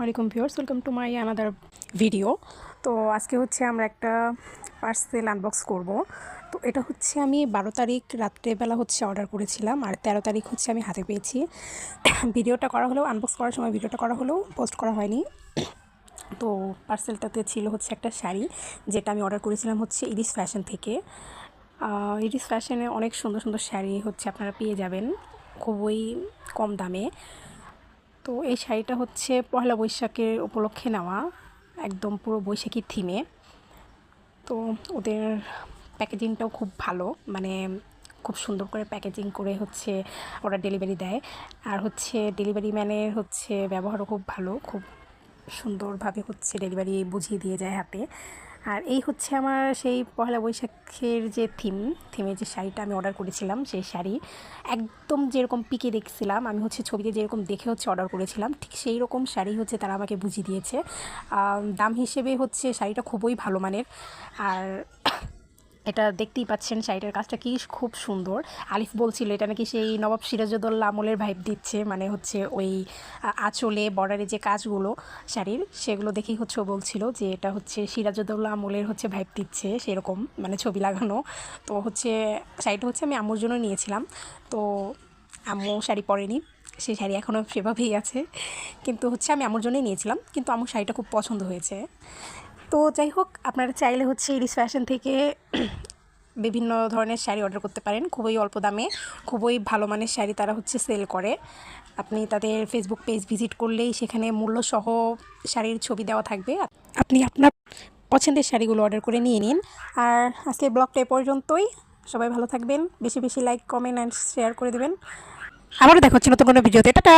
আলাইকুম viewers, welcome to my another video. তো আজকে হচ্ছে আমরা একটা পার্সেল আনবক্স করব। তো এটা হচ্ছে আমি 12 তারিখ রাত্রেবেলা হচ্ছে অর্ডার করেছিলাম, আর 13 তারিখ হচ্ছে আমি হাতে পেয়েছি। ভিডিওটা করা হলেও, আনবক্স করার সময় ভিডিওটা করা হলেও পোস্ট করা হয়নি। তো পার্সেলটাতে ছিল হচ্ছে একটা শাড়ি, যেটা আমি অর্ডার করেছিলাম হচ্ছে ইরিস ফ্যাশন থেকে। ইরিস ফ্যাশনে অনেক সুন্দর সুন্দর শাড়ি হচ্ছে আপনারা পেয়ে যাবেন খুবই কম দামে। তো এই শাড়িটা হচ্ছে পয়লা বৈশাখের উপলক্ষে নেওয়া, একদম পুরো বৈশাখী থিমে। তো ওদের প্যাকেজিংটাও খুব ভালো, মানে খুব সুন্দর করে প্যাকেজিং করে হচ্ছে ওরা ডেলিভারি দেয়। আর হচ্ছে ডেলিভারি ম্যানের হচ্ছে ব্যবহারও খুব ভালো, খুব সুন্দরভাবে হচ্ছে ডেলিভারি বুঝিয়ে দিয়ে যায় হাতে। আর এই হচ্ছে আমার সেই পয়লা বৈশাখের যে থিমের যে শাড়িটা আমি অর্ডার করেছিলাম, সেই শাড়ি একদম যেরকম পিকে দেখছিলাম আমি, হচ্ছে ছবিতে যেরকম দেখে হচ্ছে অর্ডার করেছিলাম, ঠিক সেই রকম শাড়ি হচ্ছে তারা আমাকে বুঝিয়ে দিয়েছে। দাম হিসেবে হচ্ছে শাড়িটা খুবই ভালো মানের। আর এটা দেখতেই পাচ্ছেন শাড়িটার কাজটা কি খুব সুন্দর। আলিফ বলছিল এটা নাকি সেই নবাব সিরাজউদ্দৌলা আমলের ভাইব দিচ্ছে, মানে হচ্ছে ওই আঁচলে বর্ডারে যে কাজগুলো শাড়ির, সেগুলো দেখেই হচ্ছে ও বলছিল যে এটা হচ্ছে সিরাজউদ্দৌলা আমলের হচ্ছে ভাইব দিচ্ছে সেরকম, মানে ছবি লাগানো। তো হচ্ছে শাড়িটা হচ্ছে আমি আম্মুর জন্য নিয়েছিলাম। তো আম্মু শাড়ি পরেনি, সেই শাড়ি এখনও সেভাবেই আছে, কিন্তু হচ্ছে আমি আম্মুর জন্যই নিয়েছিলাম, কিন্তু আম্মুর শাড়িটা খুব পছন্দ হয়েছে। তো যাই হোক, আপনারা চাইলে হচ্ছে ইরিস ফ্যাশন থেকে বিভিন্ন ধরনের শাড়ি অর্ডার করতে পারেন খুবই অল্প দামে। খুবই ভালো মানের শাড়ি তারা হচ্ছে সেল করে। আপনি তাদের ফেসবুক পেজ ভিজিট করলেই সেখানে মূল্যসহ শাড়ির ছবি দেওয়া থাকবে, আপনি আপনার পছন্দের শাড়িগুলো অর্ডার করে নিয়ে নিন। আর আজকের ব্লগটা এ পর্যন্তই। সবাই ভালো থাকবেন, বেশি বেশি লাইক, কমেন্ট অ্যান্ড শেয়ার করে দেবেন। আবারও দেখা হচ্ছে নতুন কোনো ভিডিওতে। টাটা।